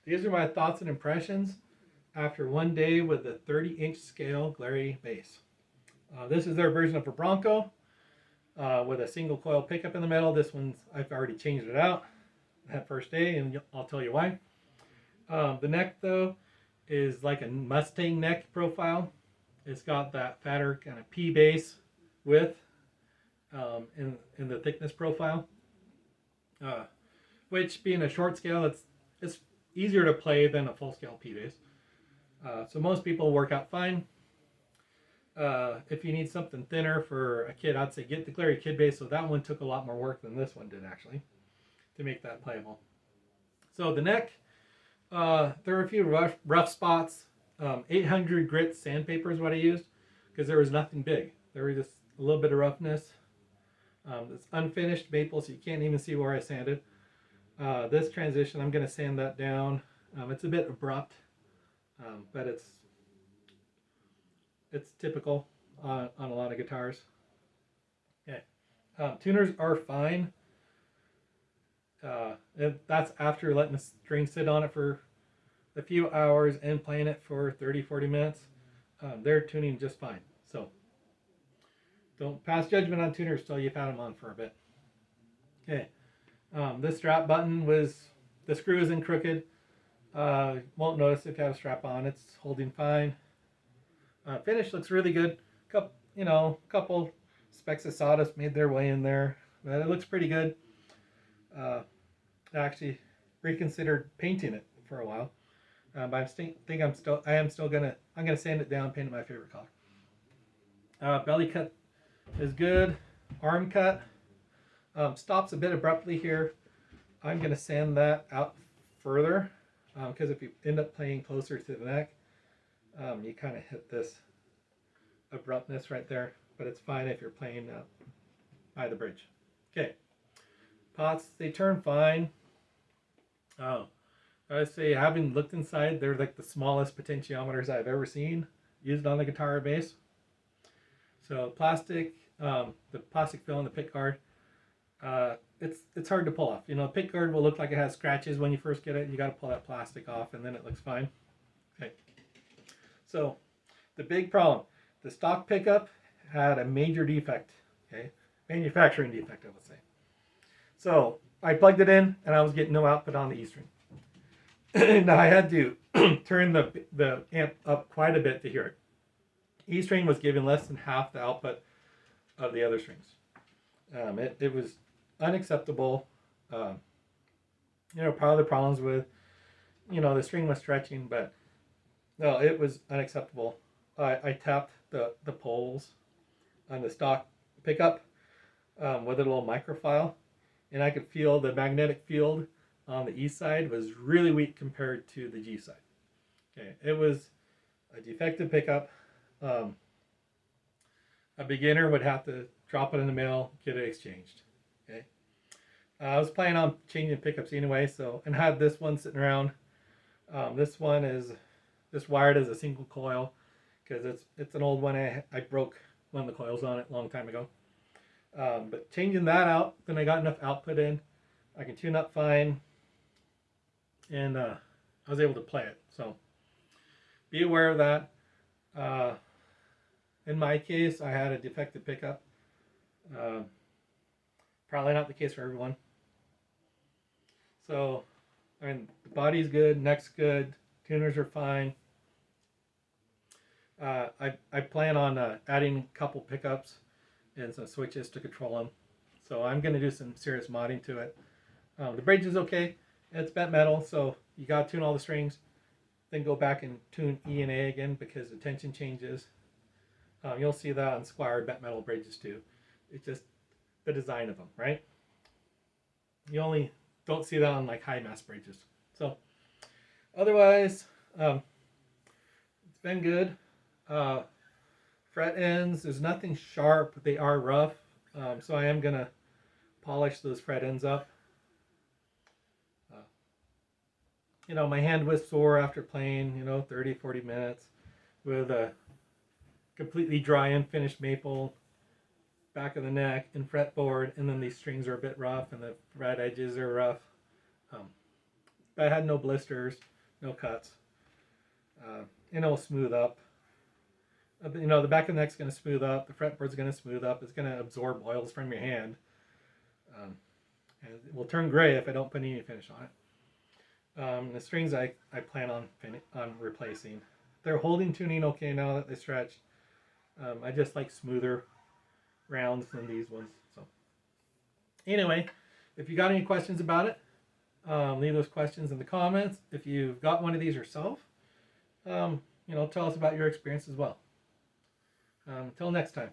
these are my thoughts and impressions after one day with the 30-inch scale Glarry bass. This is their version of a Bronco with a single coil pickup in the middle. This one's, I've already changed it out that first day, and I'll tell you why. The neck, though, is like a Mustang neck profile. It's got that fatter kind of P bass width in the thickness profile. Which, being a short scale, it's easier to play than a full scale P bass. So most people work out fine. If you need something thinner for a kid, I'd say get the Glarry Kid bass. So that one took a lot more work than this one did, actually, to make that playable. So the neck, there were a few rough spots. 800 grit sandpaper is what I used because there was nothing big. There was just a little bit of roughness. It's unfinished maple, so you can't even see where I sanded. This transition, I'm going to sand that down. It's a bit abrupt, but it's typical on a lot of guitars. Okay. Tuners are fine. That's after letting the string sit on it for a few hours and playing it for 30-40 minutes. They're tuning just fine. So don't pass judgment on tuners till you've had them on for a bit. Okay. This strap button the screw is in crooked. Won't notice if you have a strap on. It's holding fine. Finish looks really good. Couple specks of sawdust made their way in there, but it looks pretty good. I actually reconsidered painting it for a while, but I am still gonna sand it down, paint it my favorite color. Belly cut is good. Arm cut stops a bit abruptly here. I'm gonna sand that out further because if you end up playing closer to the neck, you kind of hit this abruptness right there, but it's fine if you're playing by the bridge. Okay, pots, they turn fine. I say, having looked inside, they're like the smallest potentiometers I've ever seen used on the guitar or bass. So plastic, the plastic fill in the pick guard, it's hard to pull off. The pick guard will look like it has scratches when you first get it. You got to pull that plastic off, and then it looks fine. Okay. So the big problem, the stock pickup had a major defect. Okay, manufacturing defect, I would say. So I plugged it in, and I was getting no output on the E string, and I had to turn the amp up quite a bit to hear it. E string was giving less than half the output of the other strings. It was unacceptable. Part of the problems with, the string was stretching, but no, it was unacceptable. I tapped the poles on the stock pickup with a little microfile, and I could feel the magnetic field on the E side was really weak compared to the G side. Okay, it was a defective pickup. A beginner would have to drop it in the mail, get it exchanged. Okay, I was planning on changing pickups anyway, and had this one sitting around. This one is just wired as a single coil because it's an old one. I broke one of the coils on it a long time ago. But changing that out, then I got enough output in. I can tune up fine, and I was able to play it. So be aware of that. In my case, I had a defective pickup. Probably not the case for everyone. So, the body's good, neck's good, tuners are fine. I plan on adding a couple pickups and some switches to control them. So I'm going to do some serious modding to it. The bridge is okay. It's bent metal, so you got to tune all the strings. Then go back and tune E and A again because the tension changes. You'll see that on Squire bent metal bridges too. It's just the design of them, right? You only don't see that on like high mass bridges. So otherwise, it's been good. Fret ends, there's nothing sharp. They are rough, so I am gonna polish those fret ends up. My hand was sore after playing 30-40 minutes with a completely dry unfinished maple, back of the neck and fretboard, and then these strings are a bit rough and the fret edges are rough. But I had no blisters. no cuts. And it'll smooth up. You know, the back of the neck's going to smooth up. The fretboard's going to smooth up. It's going to absorb oils from your hand. And it will turn gray if I don't put any finish on it. The strings I plan on replacing. They're holding tuning okay now that they stretch. I just like smoother rounds than these ones. So anyway, if you got any questions about it, leave those questions in the comments. If you've got one of these yourself, you know, tell us about your experience as well. Until next time.